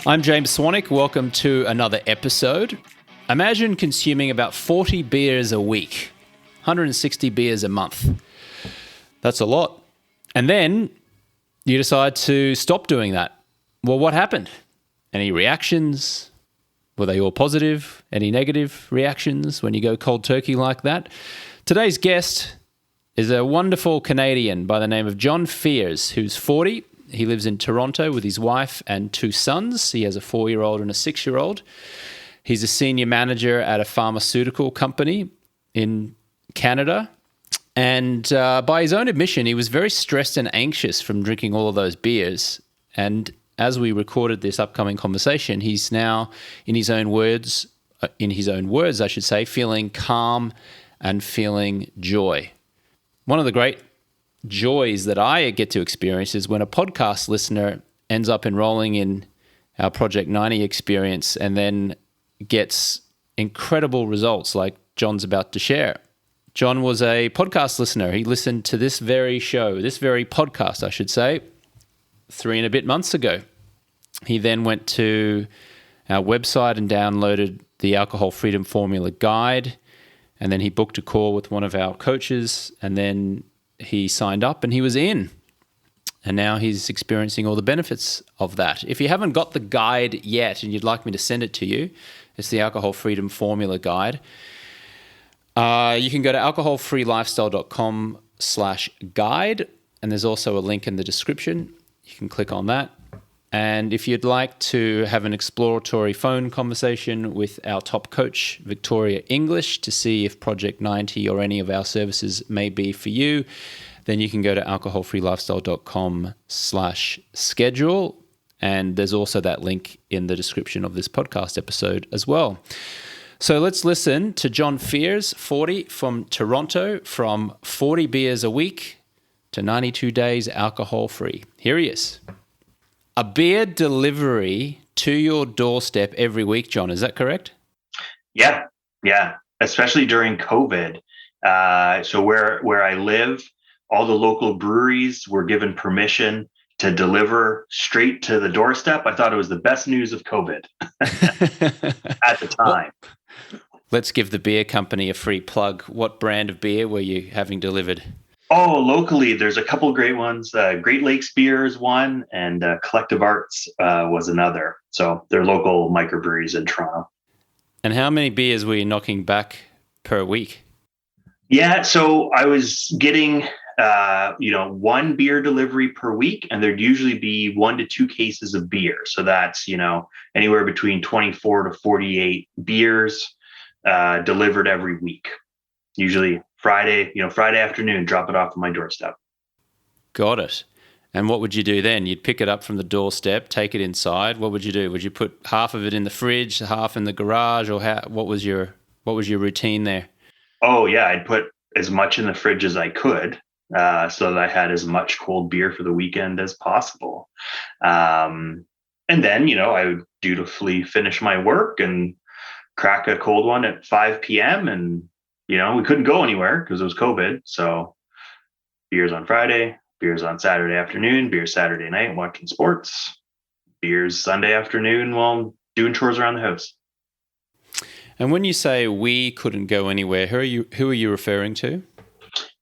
I'm James Swanwick. Welcome to another episode. Imagine consuming about 40 beers a week, 160 beers a month. That's a lot. And then you decide to stop doing that. Well, what happened? Any reactions? Were they all positive? Any negative reactions when you go cold turkey like that? Today's guest is a wonderful Canadian by the name of Jon Feairs, who's 40. He lives in Toronto with his wife and two sons. He has a 4-year-old and a 6-year-old. He's a senior manager at a pharmaceutical company in Canada. And by his own admission, he was very stressed and anxious from drinking all of those beers. And as we recorded this upcoming conversation, he's now, in his own words, I should say, feeling calm and feeling joy. One of the great joys that I get to experience is when a podcast listener ends up enrolling in our Project 90 experience and then gets incredible results like Jon's about to share. Jon was a podcast listener. He listened to this very podcast, I should say, 3 and a bit months ago. He then went to our website and downloaded the Alcohol Freedom Formula Guide, and then he booked a call with one of our coaches, and then he signed up and he was in. And now he's experiencing all the benefits of that. If you haven't got the guide yet and you'd like me to send it to you, it's the Alcohol Freedom Formula Guide. You can go to alcoholfreelifestyle.com/guide, and there's also a link in the description. You can click on that. And if you'd like to have an exploratory phone conversation with our top coach, Victoria English, to see if Project 90 or any of our services may be for you, then you can go to alcoholfreelifestyle.com/schedule. And there's also that link in the description of this podcast episode as well. So let's listen to Jon Feairs, 40, from Toronto, from 40 beers a week to 92 days alcohol-free. Here he is. A beer delivery to your doorstep every week, Jon, is that correct? Yeah, especially during COVID. So where I live, all the local breweries were given permission to deliver straight to the doorstep. I thought it was the best news of COVID at the time. Let's give the beer company a free plug. What brand of beer were you having delivered? Oh, locally, there's a couple great ones. Great Lakes Beer is one, and Collective Arts was another. So they're local microbreweries in Toronto. And how many beers were you knocking back per week? Yeah, so I was getting, one beer delivery per week, and there'd usually be 1 to 2 cases of beer. So that's, anywhere between 24 to 48 beers delivered every week. Usually Friday afternoon, drop it off at my doorstep. Got it. And what would you do then? You'd pick it up from the doorstep, take it inside. What would you do? Would you put half of it in the fridge, half in the garage, or what was your routine there? Oh yeah, I'd put as much in the fridge as I could, so that I had as much cold beer for the weekend as possible. And then, I would dutifully finish my work and crack a cold one at 5 p.m. and we couldn't go anywhere because it was COVID. So beers on Friday, beers on Saturday afternoon, beers Saturday night watching sports, beers Sunday afternoon while doing chores around the house. And when you say we couldn't go anywhere, who are you referring to?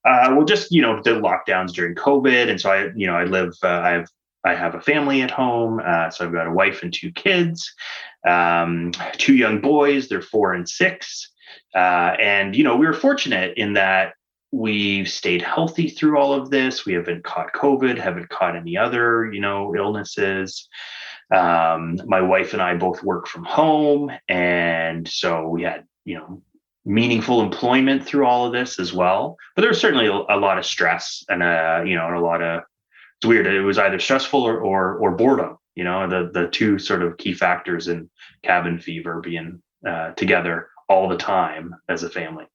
Well, just, the lockdowns during COVID. And so I live, I have a family at home. So I've got a wife and 2 kids, 2 young boys, they're 4 and 6. And, we were fortunate in that we've stayed healthy through all of this. We haven't caught COVID, haven't caught any other, illnesses. My wife and I both work from home. And so we had, meaningful employment through all of this as well. But there was certainly a lot of stress and, and a lot of, it's weird. It was either stressful or boredom, the 2 sort of key factors in cabin fever being together all the time as a family.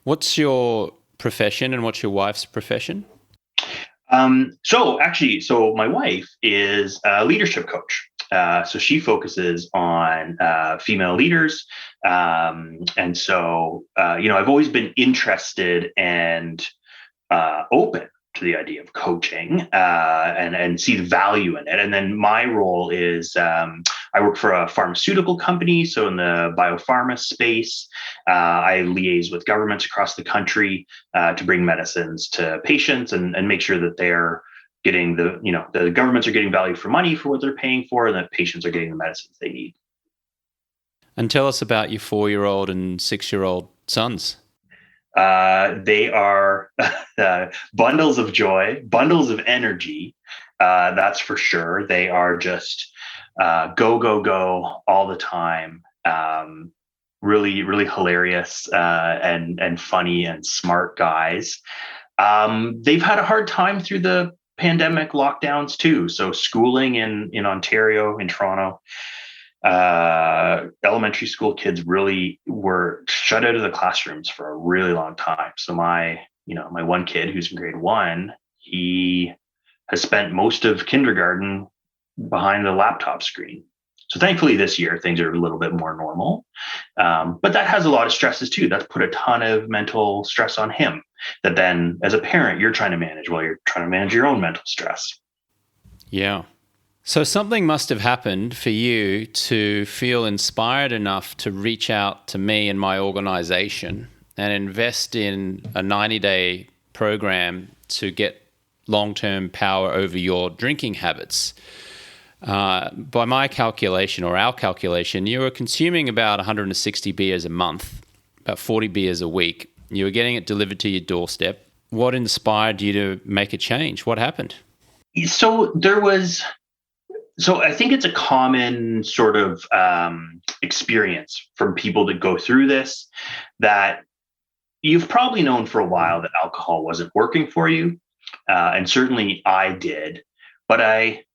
What's your profession and what's your wife's profession? So my wife is a leadership coach. So she focuses on female leaders. And so, I've always been interested and open to the idea of coaching and see the value in it. And then my role is I work for a pharmaceutical company. So in the biopharma space, I liaise with governments across the country to bring medicines to patients and make sure that they're getting the governments are getting value for money for what they're paying for, and that patients are getting the medicines they need. And tell us about your 4-year-old and 6-year-old sons. They are bundles of joy, bundles of energy. That's for sure. They are just go, go, go all the time. Really, really hilarious and funny and smart guys. They've had a hard time through the pandemic lockdowns too. So schooling in Ontario, in Toronto, elementary school kids really were shut out of the classrooms for a really long time. So my one kid who's in grade 1, he has spent most of kindergarten behind the laptop screen. So thankfully this year things are a little bit more normal. But that has a lot of stresses too. That's put a ton of mental stress on him that then as a parent, you're trying to manage while you're trying to manage your own mental stress. Yeah. So something must have happened for you to feel inspired enough to reach out to me and my organization and invest in a 90-day program to get long-term power over your drinking habits. By my calculation or our calculation, you were consuming about 160 beers a month, about 40 beers a week. You were getting it delivered to your doorstep. What inspired you to make a change? What happened? So I think it's a common sort of experience from people that go through this, that you've probably known for a while that alcohol wasn't working for you. And certainly I did. But I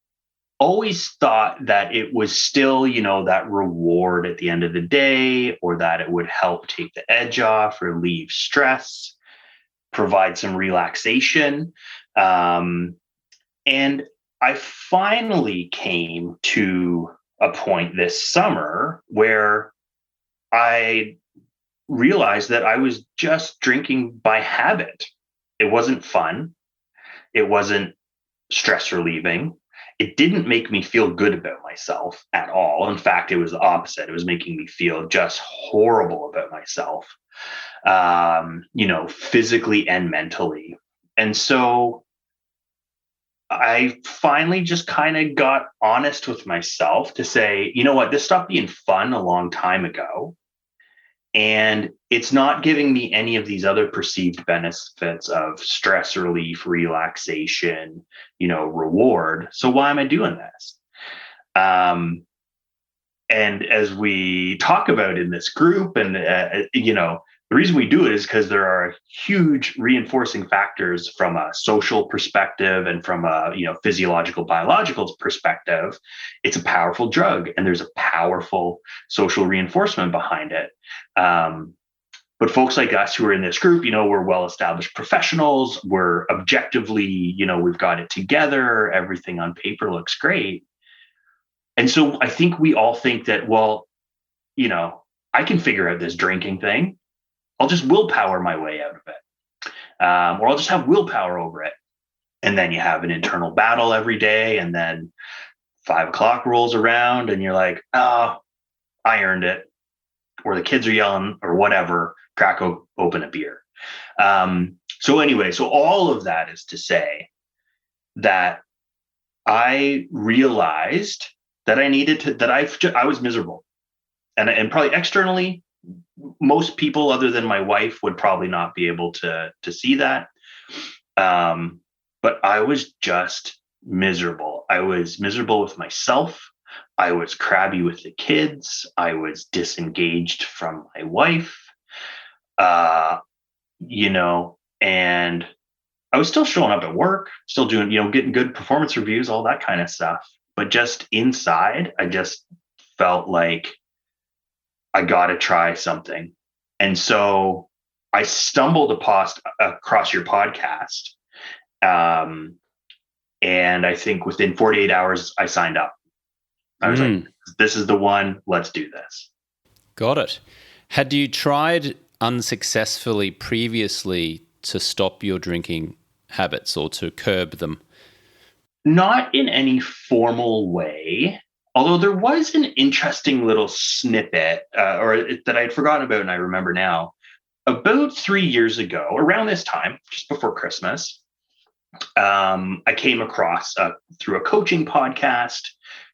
always thought that it was still, that reward at the end of the day, or that it would help take the edge off, relieve stress, provide some relaxation. And I finally came to a point this summer where I realized that I was just drinking by habit. It wasn't fun. It wasn't stress relieving. It didn't make me feel good about myself at all. In fact, it was the opposite. It was making me feel just horrible about myself, physically and mentally. And so I finally just kind of got honest with myself to say, you know what, this stopped being fun a long time ago. And it's not giving me any of these other perceived benefits of stress relief, relaxation, reward. So why am I doing this? And as we talk about in this group, and the reason we do it is because there are huge reinforcing factors from a social perspective and from a physiological, biological perspective. It's a powerful drug, and there's a powerful social reinforcement behind it. But folks like us who are in this group, we're well-established professionals. We're objectively, we've got it together. Everything on paper looks great. And so I think we all think that, well, I can figure out this drinking thing. I'll just willpower my way out of it. Or I'll just have willpower over it. And then you have an internal battle every day. And then 5 o'clock rolls around and you're like, oh, I earned it. Or the kids are yelling or whatever, crack open a beer. So all of that is to say that I realized that I was miserable. And probably externally, most people other than my wife would probably not be able to see that. But I was just miserable. I was miserable with myself. I was crabby with the kids. I was disengaged from my wife, and I was still showing up at work, still doing, getting good performance reviews, all that kind of stuff. But just inside, I just felt like I got to try something. And so I stumbled across your podcast. And I think within 48 hours, I signed up. I was like, this is the one, let's do this. Got it. Had you tried unsuccessfully previously to stop your drinking habits or to curb them? Not in any formal way, although there was an interesting little snippet that I'd forgotten about and I remember now. About 3 years ago, around this time, just before Christmas, I came across through a coaching podcast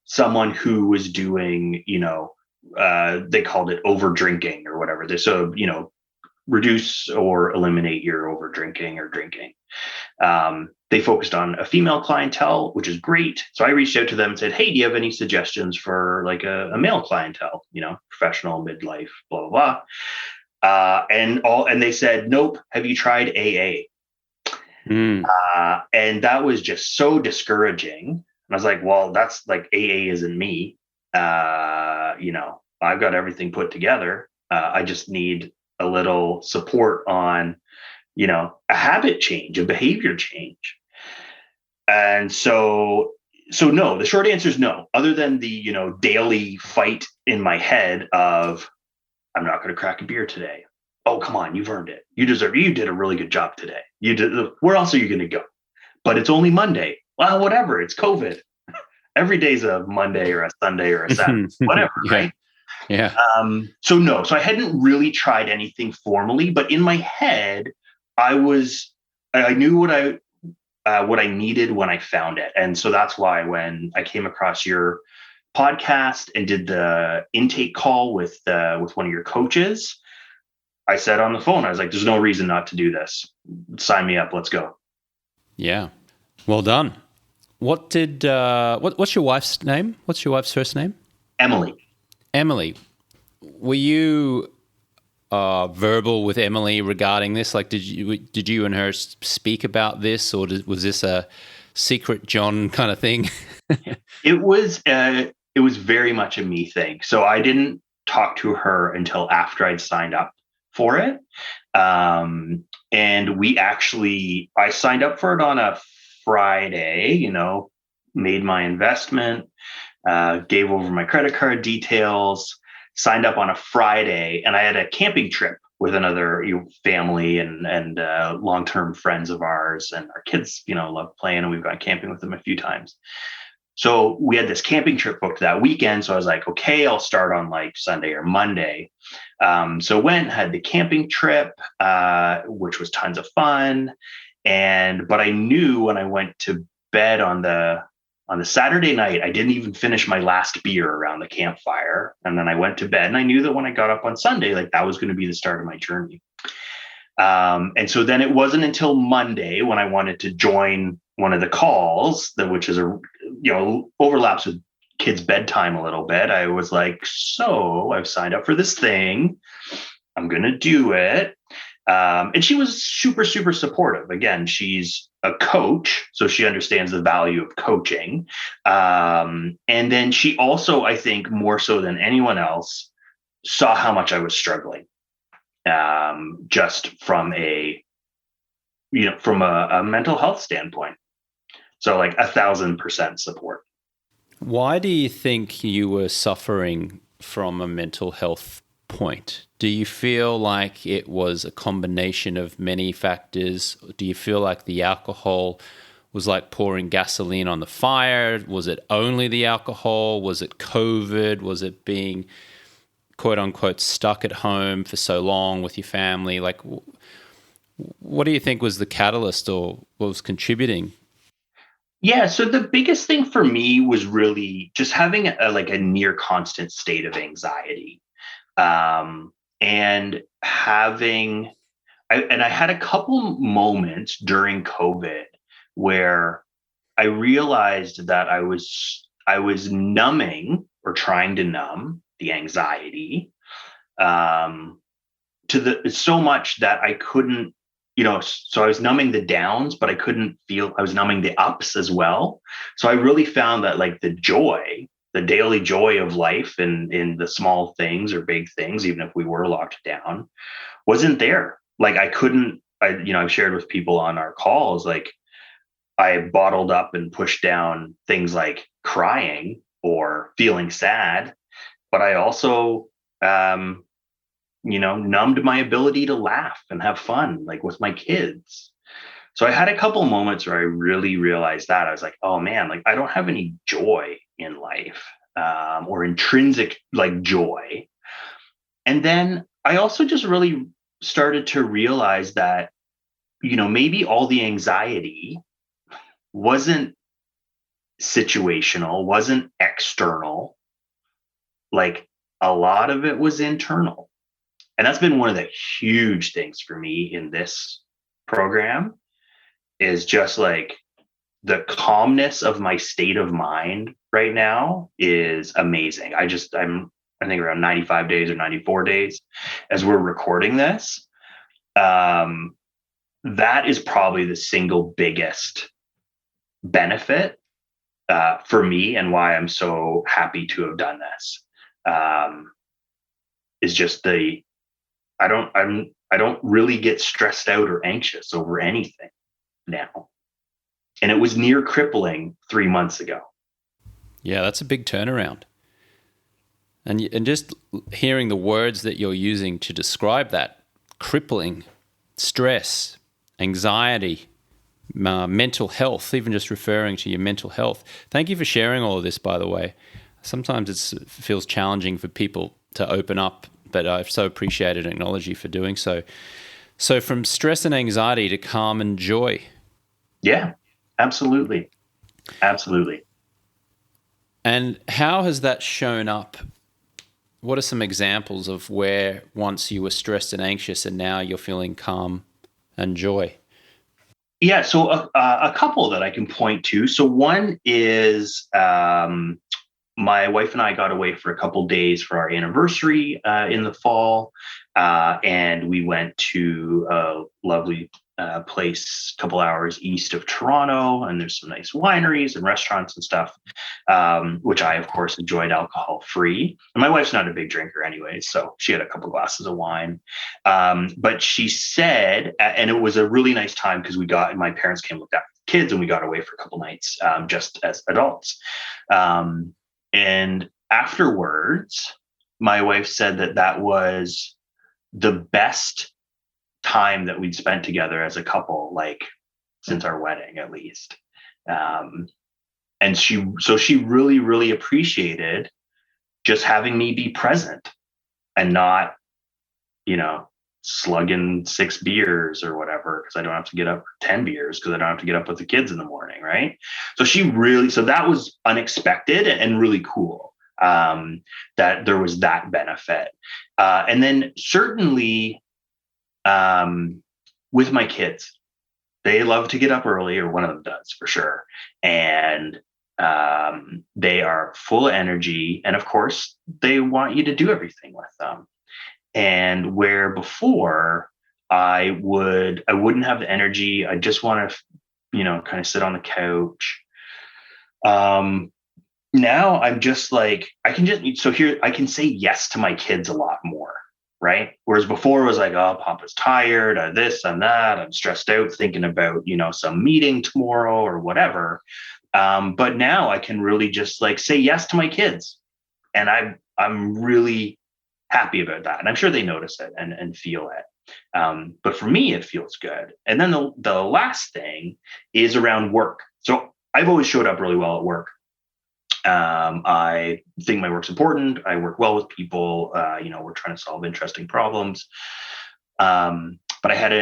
someone who was doing, they called it over drinking or whatever. So, reduce or eliminate your over drinking or drinking. They focused on a female clientele, which is great. So I reached out to them and said, "Hey, do you have any suggestions for like a male clientele? Professional, midlife, blah blah blah." And they said, "Nope. Have you tried AA?" Mm. And that was just so discouraging. And I was like, "Well, that's like AA isn't me. I've got everything put together. I just need a little support on." A habit change, a behavior change. And so no, the short answer is no, other than the, daily fight in my head of, I'm not going to crack a beer today. Oh, come on. You've earned it. You did a really good job today. Where else are you going to go? But it's only Monday. Well, whatever. It's COVID. Every day's a Monday or a Sunday or a Saturday, whatever. Yeah. Right. Yeah. So no, so I hadn't really tried anything formally, but in my head, I knew what I needed when I found it. And so that's why when I came across your podcast and did the intake call with one of your coaches, I said on the phone, I was like, "There's no reason not to do this. Sign me up. Let's go." Yeah. Well done. What's your wife's name? What's your wife's first name? Emily. Emily. Were you verbal with Emily regarding this? Like, did you and her speak about this, or was this a secret Jon kind of thing? It was very much a me thing. So I didn't talk to her until after I'd signed up for it. And I signed up for it on a Friday, made my investment, gave over my credit card details, signed up on a Friday, and I had a camping trip with another family and long-term friends of ours, and our kids, love playing, and we've gone camping with them a few times. So we had this camping trip booked that weekend. So I was like, okay, I'll start on like Sunday or Monday. So went, had the camping trip, which was tons of fun. But I knew when I went to bed on the Saturday night, I didn't even finish my last beer around the campfire. And then I went to bed, and I knew that when I got up on Sunday, like that was going to be the start of my journey. And so then it wasn't until Monday when I wanted to join one of the calls, which is overlaps with kids' bedtime a little bit. I was like, so I've signed up for this thing. I'm going to do it. And she was super, super supportive. Again, she's a coach, so she understands the value of coaching. And then she also, I think, more so than anyone else, saw how much I was struggling, just from a mental health standpoint. So like 1,000% support. Why do you think you were suffering from a mental health point? Do you feel like it was a combination of many factors? Do you feel like the alcohol was like pouring gasoline on the fire? Was it only the alcohol? Was it COVID? Was it being quote unquote stuck at home for so long with your family? Like, what do you think was the catalyst, or what was contributing? Yeah, so the biggest thing for me was really just having a near constant state of anxiety, and I had a couple moments during COVID where I realized that I was numbing or trying to numb the anxiety, to the so much that I couldn't, so I was numbing the downs, but I was numbing the ups as well. So I really found that like the daily joy of life and in the small things or big things, even if we were locked down, wasn't there. Like I've shared with people on our calls, like I bottled up and pushed down things like crying or feeling sad, but I also, numbed my ability to laugh and have fun, like with my kids. So I had a couple moments where I really realized that I was like, oh man, like I don't have any joy in life, or intrinsic like joy. And then I also just really started to realize that, maybe all the anxiety wasn't situational, wasn't external. Like a lot of it was internal. And that's been one of the huge things for me in this program, is just like the calmness of my state of mind right now is amazing. I think around 95 days or 94 days as we're recording this. Um, that is probably the single biggest benefit for me, and why I'm so happy to have done this. Is just I don't really get stressed out or anxious over anything now. And it was near crippling 3 months ago. Yeah, that's a big turnaround. And just hearing the words that you're using to describe that: crippling, stress, anxiety, mental health, even just referring to your mental health. Thank you for sharing all of this, by the way. Sometimes it feels challenging for people to open up, but I've so appreciated and acknowledge you for doing so. So from stress and anxiety to calm and joy. Yeah, absolutely. Absolutely. And how has that shown up? What are some examples of where once you were stressed and anxious and now you're feeling calm and joy? Yeah, so a couple that I can point to. So one is, my wife and I got away for a couple days for our anniversary in the fall, and we went to a lovely place a couple hours east of Toronto, and there's some nice wineries and restaurants and stuff, which I, of course, enjoyed alcohol free. And my wife's not a big drinker anyway, so she had a couple glasses of wine. But she said, and it was a really nice time because my parents came look after the kids, and we got away for a couple nights just as adults. And afterwards, my wife said that was the best time that we'd spent together as a couple, like since our wedding, at least. Um, and she really, really appreciated just having me be present and not, slugging 6 beers or whatever, because I don't have to get up, 10 beers because I don't have to get up with the kids in the morning. Right. So that was unexpected and really cool, that there was that benefit. And then certainly, with my kids, they love to get up early, or one of them does for sure. And they are full of energy. And of course, they want you to do everything with them. And where before I wouldn't have the energy, I just want to, kind of sit on the couch. Now I'm just like, I can say yes to my kids a lot more. Right. Whereas before it was like, oh, Papa's tired, or this and that. I'm stressed out thinking about, some meeting tomorrow or whatever. But now I can really just like say yes to my kids. And I'm really happy about that. And I'm sure they notice it and feel it. But for me, it feels good. And then the last thing is around work. So I've always showed up really well at work. I think my work's important. I work well with people. We're trying to solve interesting problems. But I had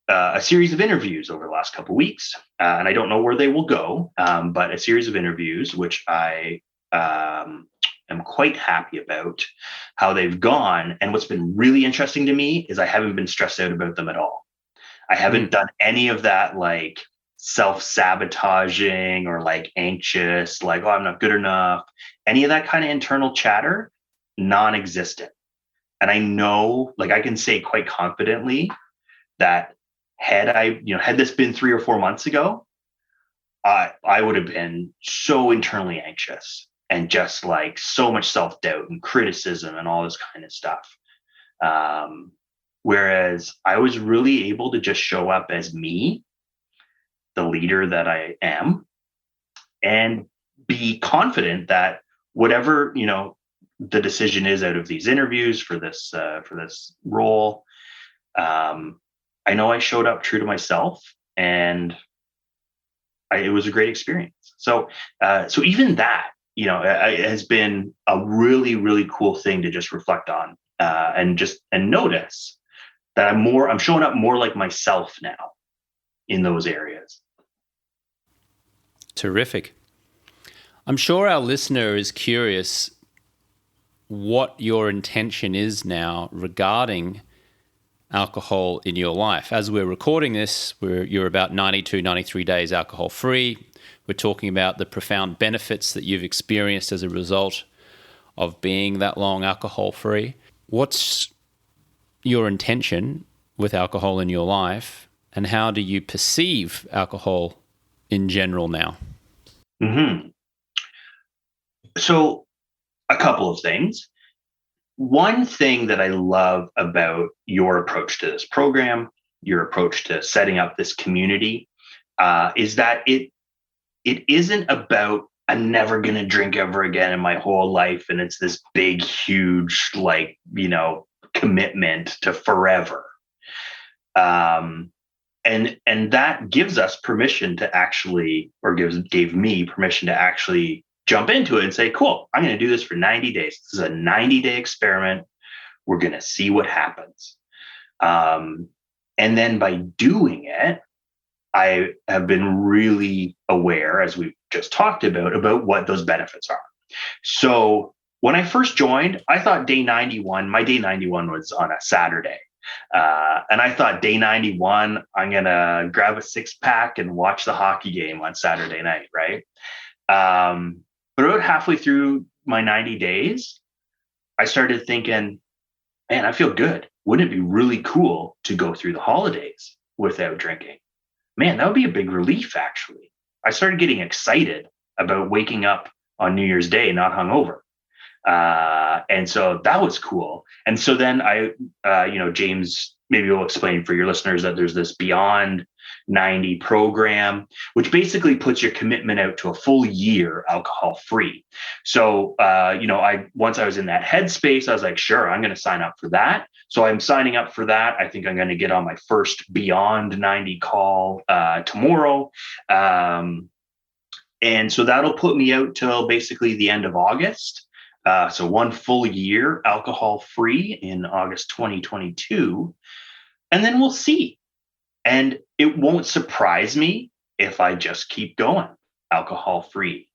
a series of interviews over the last couple of weeks, and I don't know where they will go, but a series of interviews, which I am quite happy about how they've gone. And what's been really interesting to me is I haven't been stressed out about them at all. I haven't done any of that, like, self-sabotaging or like anxious, like, oh, I'm not good enough. Any of that kind of internal chatter, non-existent. And I know, like, I can say quite confidently that had this been 3 or 4 months ago, I would have been so internally anxious and just like so much self-doubt and criticism and all this kind of stuff. Whereas I was really able to just show up as me, the leader that I am, and be confident that whatever, the decision is out of these interviews for this role, I know I showed up true to myself, and it was a great experience. So, so even that, has been a really, really cool thing to just reflect on, and notice that I'm showing up more like myself now in those areas. Terrific. I'm sure our listener is curious what your intention is now regarding alcohol in your life. As we're recording this, you're about 92, 93 days alcohol free. We're talking about the profound benefits that you've experienced as a result of being that long alcohol free. What's your intention with alcohol in your life, and how do you perceive alcohol in general now? Mm-hmm. So a couple of things. One thing that I love about your approach to this program, your approach to setting up this community, is that it isn't about I'm never going to drink ever again in my whole life. And it's this big, huge, commitment to forever. And that gives us permission to actually, or gave me permission to actually jump into it and say, cool, I'm going to do this for 90 days. This is a 90-day experiment. We're going to see what happens. And then by doing it, I have been really aware, as we've just talked about what those benefits are. So when I first joined, I thought my day 91 was on a Saturday. And I thought day 91, I'm going to grab a 6-pack and watch the hockey game on Saturday night, right? But about halfway through my 90 days, I started thinking, man, I feel good. Wouldn't it be really cool to go through the holidays without drinking? Man, that would be a big relief, actually. I started getting excited about waking up on New Year's Day not hungover. And so that was cool. And so then James, maybe we'll explain for your listeners that there's this Beyond 90 program, which basically puts your commitment out to a full year alcohol free. So, once I was in that headspace, I was like, sure, I'm going to sign up for that. So I'm signing up for that. I think I'm going to get on my first Beyond 90 call tomorrow. And so that'll put me out till basically the end of August. So one full year alcohol free in August 2022. And then we'll see. And it won't surprise me if I just keep going alcohol free.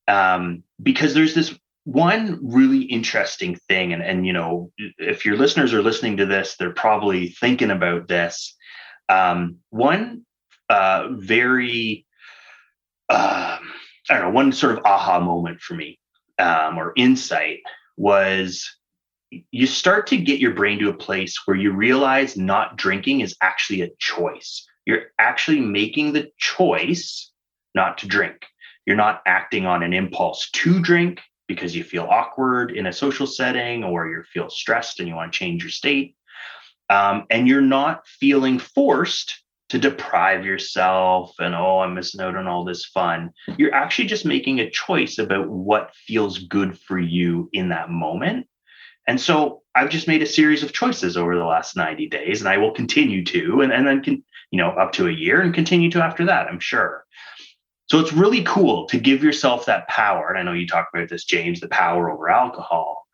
Because there's this one really interesting thing. And if your listeners are listening to this, they're probably thinking about this. One sort of aha moment for me, or insight, was you start to get your brain to a place where you realize not drinking is actually a choice. You're actually making the choice not to drink. You're not acting on an impulse to drink because you feel awkward in a social setting, or you feel stressed and you want to change your state. And you're not feeling forced to deprive yourself and, I'm missing out on all this fun. You're actually just making a choice about what feels good for you in that moment. And so I've just made a series of choices over the last 90 days, and I will continue to, and then up to a year, and continue to after that, I'm sure. So it's really cool to give yourself that power. And I know you talk about this, James, the power over alcohol,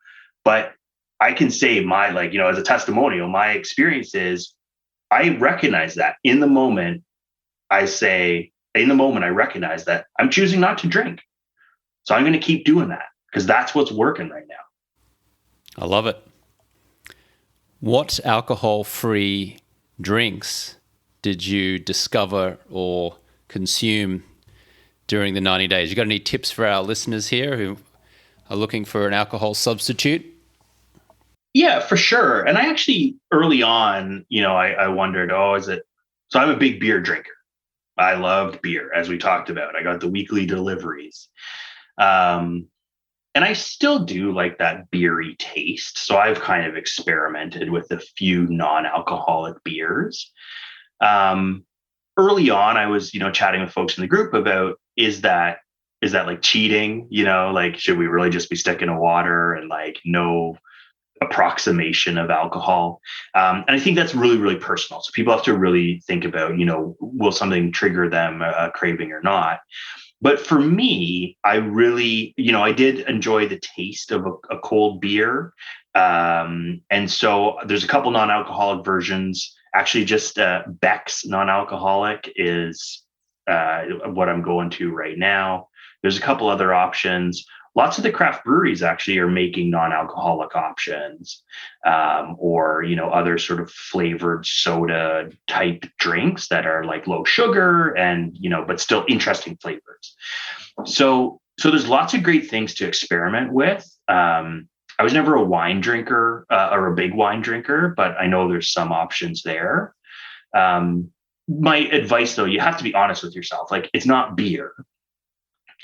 but I can say as a testimonial, my experience is I recognize that in the moment. I recognize that I'm choosing not to drink. So I'm going to keep doing that because that's what's working right now. I love it. What alcohol-free drinks did you discover or consume during the 90 days? You got any tips for our listeners here who are looking for an alcohol substitute? Yeah, for sure. And I actually, early on, I wondered, is it? So I'm a big beer drinker. I loved beer, as we talked about. I got the weekly deliveries. And I still do like that beery taste. So I've kind of experimented with a few non-alcoholic beers. Early on, I was, chatting with folks in the group about, is that like cheating? Should we really just be sticking to water and no approximation of alcohol. And I think that's really, really personal. So people have to really think about, will something trigger them a craving or not? But for me, I really, I did enjoy the taste of a cold beer. And so there's a couple non-alcoholic versions. Actually, just Beck's non-alcoholic is what I'm going to right now. There's a couple other options. Lots of the craft breweries actually are making non-alcoholic options, or other sort of flavored soda type drinks that are like low sugar and but still interesting flavors. So there's lots of great things to experiment with. I was never a wine drinker or a big wine drinker, but I know there's some options there. My advice, though, you have to be honest with yourself. Like, it's not beer;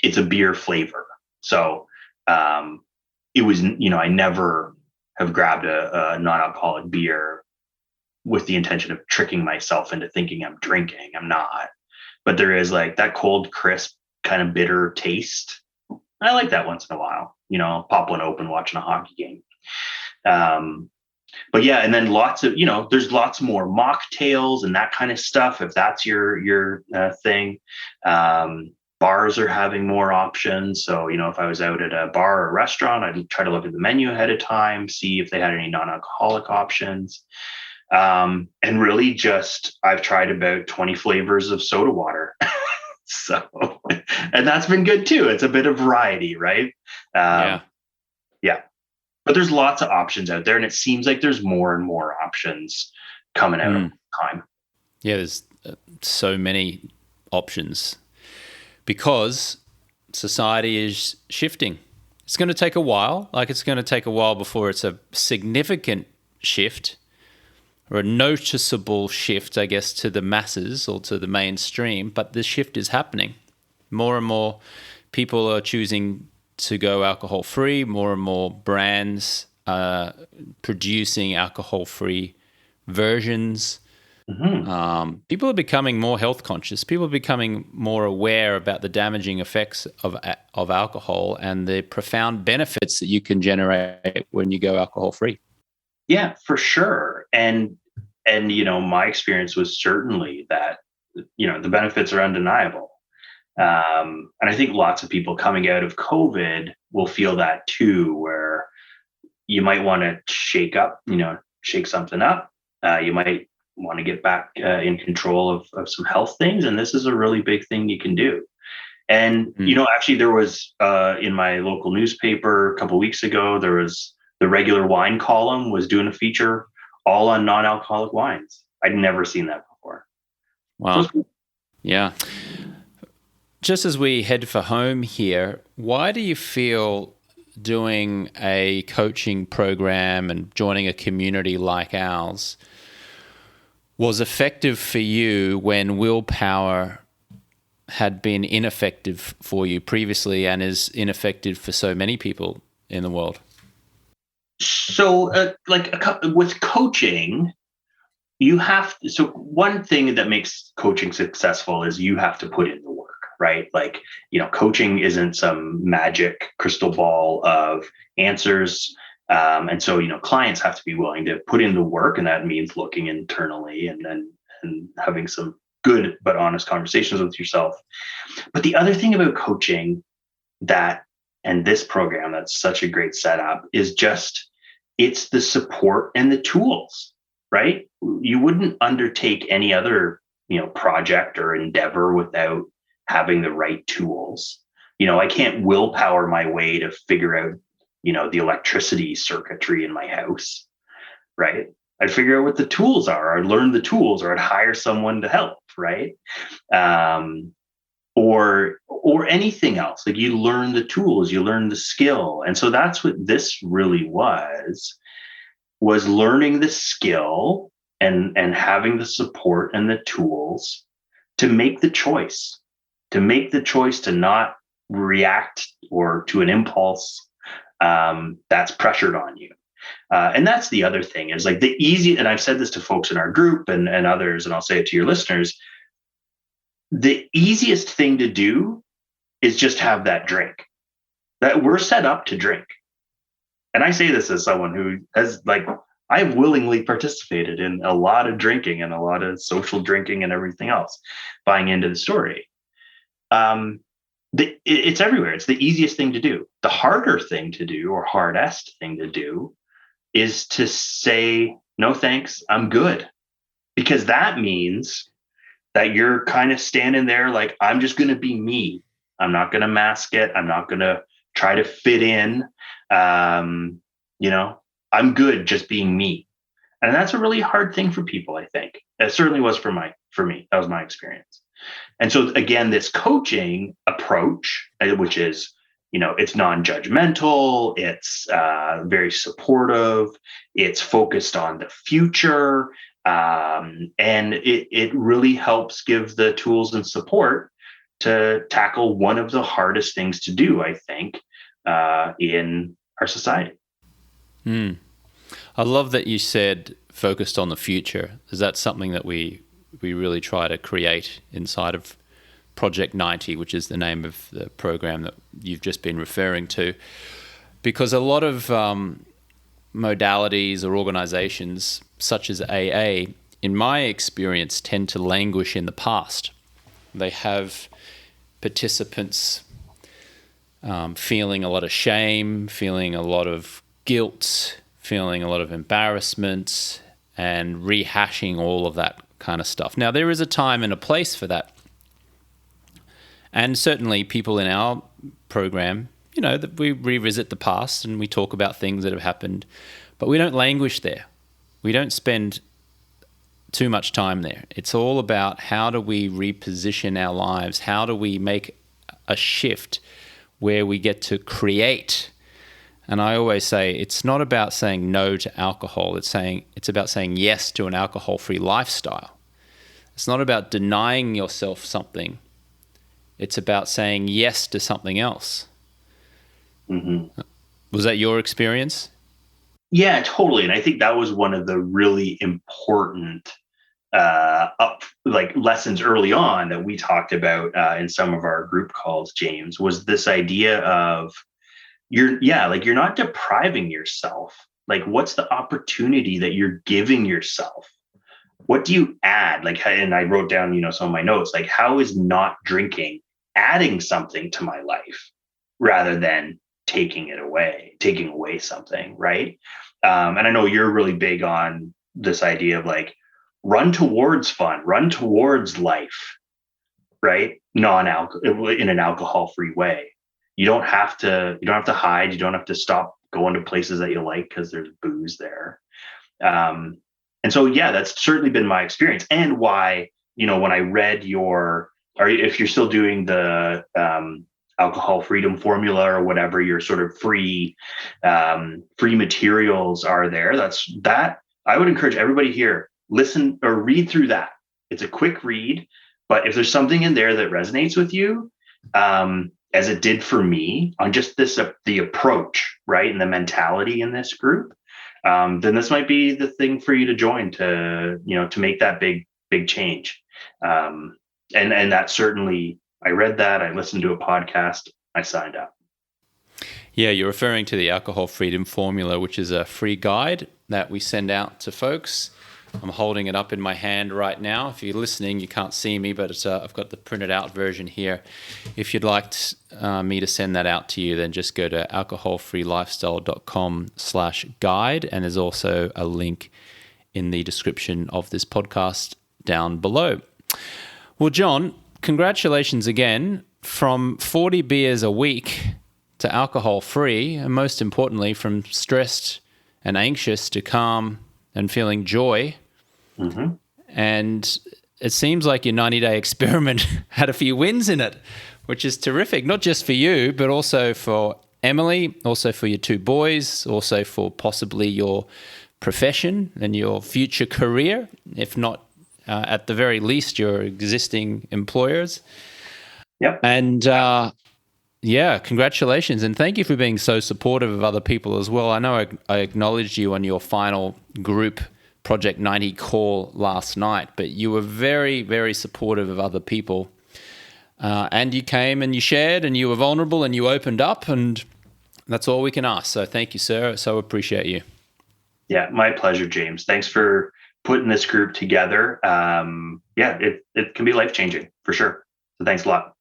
it's a beer flavor. So it was, I never have grabbed a non-alcoholic beer with the intention of tricking myself into thinking I'm drinking. I'm not. But there is like that cold, crisp, kind of bitter taste. I like that once in a while. Pop one open watching a hockey game. But yeah, and then lots of, there's lots more mocktails and that kind of stuff. If that's your thing. Bars are having more options. So, if I was out at a bar or a restaurant, I'd try to look at the menu ahead of time, see if they had any non-alcoholic options. And really just, I've tried about 20 flavors of soda water. So, and that's been good too. It's a bit of variety, right? Yeah. But there's lots of options out there, and it seems like there's more and more options coming out over time. Yeah, there's so many options because society is shifting. It's going to take a while. Like, it's going to take a while before it's a significant shift or a noticeable shift, I guess, to the masses or to the mainstream. But the shift is happening. More and more people are choosing to go alcohol-free. More and more brands are producing alcohol-free versions. Mm-hmm. People are becoming more health conscious. People are becoming more aware about the damaging effects of alcohol and the profound benefits that you can generate when you go alcohol-free. Yeah, for sure. And my experience was certainly that, the benefits are undeniable. And I think lots of people coming out of COVID will feel that too, where you might want to shake something up. You might want to get back in control of some health things. And this is a really big thing you can do. And, actually there was in my local newspaper a couple of weeks ago, there was the regular wine column was doing a feature all on non-alcoholic wines. I'd never seen that before. Wow. So cool. Yeah. Just as we head for home here, why do you feel doing a coaching program and joining a community like ours was effective for you when willpower had been ineffective for you previously and is ineffective for so many people in the world? So with coaching, so one thing that makes coaching successful is you have to put in the work, right? Like, coaching isn't some magic crystal ball of answers. And so, clients have to be willing to put in the work, and that means looking internally and having some good but honest conversations with yourself. But the other thing about coaching and this program that's such a great setup is just, it's the support and the tools, right? You wouldn't undertake any other, project or endeavor without having the right tools. I can't willpower my way to figure out, the electricity circuitry in my house, right? I'd figure out what the tools are. I'd learn the tools, or I'd hire someone to help, right? Or anything else. Like, you learn the tools, you learn the skill. And so that's what this really was learning the skill and having the support and the tools to make the choice to not react or to an impulse that's pressured on you. And that's the other thing is like and I've said this to folks in our group and others, and I'll say it to your listeners, the easiest thing to do is just have that drink. That we're set up to drink. And I say this as someone who has I've willingly participated in a lot of drinking and a lot of social drinking and everything else, buying into the story. It's everywhere. It's the easiest thing to do. The harder thing to do, or hardest thing to do, is to say, no, thanks, I'm good. Because that means that you're kind of standing there like, I'm just going to be me. I'm not going to mask it. I'm not going to try to fit in. I'm good just being me. And that's a really hard thing for people, I think. It certainly was for me. That was my experience. And so again, this coaching approach, which is, it's non-judgmental, it's very supportive, it's focused on the future, and it really helps give the tools and support to tackle one of the hardest things to do, I think, in our society. I love that you said focused on the future. Is that something that we really try to create inside of Project 90, which is the name of the program that you've just been referring to? Because a lot of modalities or organizations such as AA, in my experience, tend to languish in the past. They have participants feeling a lot of shame, feeling a lot of guilt, feeling a lot of embarrassment, and rehashing all of that kind of stuff. Now, there is a time and a place for that. And certainly people in our program, that we revisit the past and we talk about things that have happened, but we don't languish there. We don't spend too much time there. It's all about how do we reposition our lives? How do we make a shift where we get to create? And I always say it's not about saying no to alcohol. It's about saying yes to an alcohol-free lifestyle. It's not about denying yourself something. It's about saying yes to something else. Mm-hmm. Was that your experience? Yeah, totally. And I think that was one of the really important lessons early on that we talked about in some of our group calls, James, was this idea of you're not depriving yourself. Like, what's the opportunity that you're giving yourself? What do you add? And I wrote down, some of my notes, like, how is not drinking adding something to my life rather than taking away something, right? And I know you're really big on this idea of run towards fun, run towards life, right? In an alcohol-free way. You don't have to hide. You don't have to stop going to places that you like because there's booze there. And so, yeah, that's certainly been my experience, and why, when I read if you're still doing the alcohol freedom formula or whatever, your sort of free materials are there. That I would encourage everybody here, listen or read through that. It's a quick read, but if there's something in there that resonates with you, as it did for me on just the approach, right, and the mentality in this group, then this might be the thing for you to join to make that big change. And that certainly, I read that, I listened to a podcast, I signed up. Yeah, you're referring to the Alcohol Freedom Formula, which is a free guide that we send out to folks. I'm holding it up in my hand right now. If you're listening, you can't see me, but I've got the printed out version here. If you'd like me to send that out to you, then just go to alcoholfreelifestyle.com/guide, and there's also a link in the description of this podcast down below. Well, Jon, congratulations again. From 40 beers a week to alcohol-free, and most importantly, from stressed and anxious to calm and feeling joy. Mm-hmm. And it seems like your 90-day experiment had a few wins in it, which is terrific, not just for you, but also for Emily, also for your two boys, also for possibly your profession and your future career, if not at the very least your existing employers. Yep. And yeah, congratulations. And thank you for being so supportive of other people as well. I know I acknowledged you on your final group Project 90 call last night, but you were very, very supportive of other people. And you came and you shared and you were vulnerable and you opened up. And That's all we can ask. So thank you, sir. So appreciate you. Yeah, my pleasure, James. Thanks for putting this group together. It can be life-changing for sure. So thanks a lot.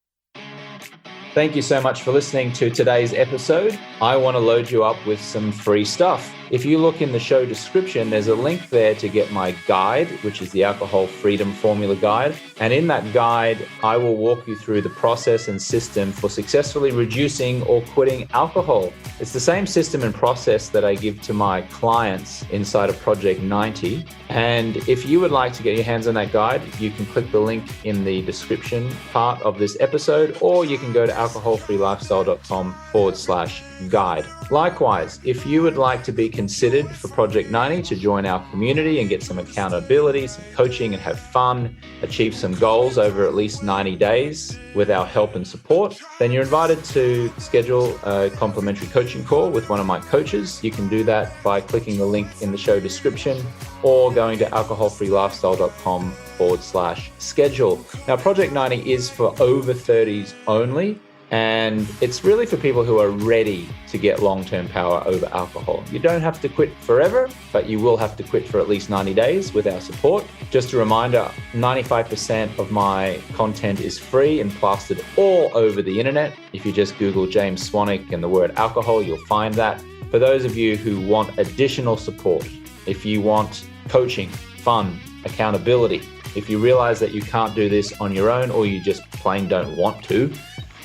Thank you so much for listening to today's episode. I want to load you up with some free stuff. If you look in the show description, there's a link there to get my guide, which is the Alcohol Freedom Formula Guide. And in that guide, I will walk you through the process and system for successfully reducing or quitting alcohol. It's the same system and process that I give to my clients inside of Project 90. And if you would like to get your hands on that guide, you can click the link in the description part of this episode, or you can go to alcoholfreelifestyle.com/guide. Likewise, if you would like to be considered for Project 90 to join our community and get some accountability, some coaching, and have fun, achieve some goals over at least 90 days with our help and support, then you're invited to schedule a complimentary coaching call with one of my coaches. You can do that by clicking the link in the show description or going to alcoholfreelifestyle.com/schedule. Now, Project 90 is for over 30s only. And it's really for people who are ready to get long-term power over alcohol. You don't have to quit forever, but you will have to quit for at least 90 days with our support. Just a reminder, 95% of my content is free and plastered all over the internet. If you just Google James Swanwick and the word alcohol, you'll find that. For those of you who want additional support, if you want coaching, fun, accountability, if you realize that you can't do this on your own or you just plain don't want to,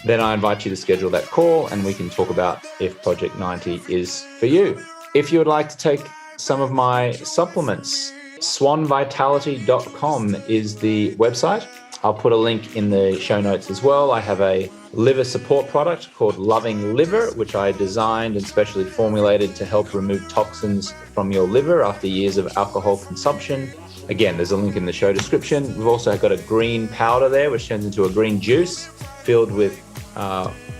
then I invite you to schedule that call and we can talk about if Project 90 is for you. If you would like to take some of my supplements, swanvitality.com is the website. I'll put a link in the show notes as well. I have a liver support product called Loving Liver, which I designed and specially formulated to help remove toxins from your liver after years of alcohol consumption. Again, there's a link in the show description. We've also got a green powder there, which turns into a green juice filled with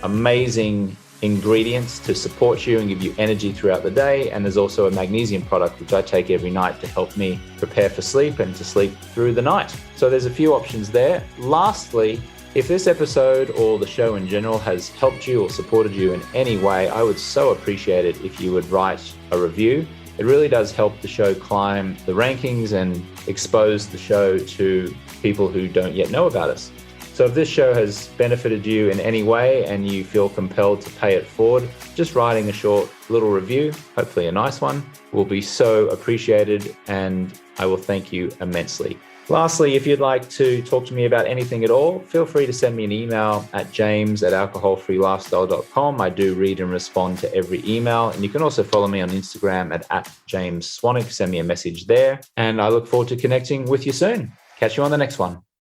amazing ingredients to support you and give you energy throughout the day. And there's also a magnesium product, which I take every night to help me prepare for sleep and to sleep through the night. So there's a few options there. Lastly, if this episode or the show in general has helped you or supported you in any way, I would so appreciate it if you would write a review. It really does help the show climb the rankings and expose the show to people who don't yet know about us. So if this show has benefited you in any way and you feel compelled to pay it forward, just writing a short little review, hopefully a nice one, will be so appreciated and I will thank you immensely. Lastly, if you'd like to talk to me about anything at all, feel free to send me an email at james@alcoholfreelifestyle.com. I do read and respond to every email. And you can also follow me on Instagram at James Swanwick. Send me a message there. And I look forward to connecting with you soon. Catch you on the next one.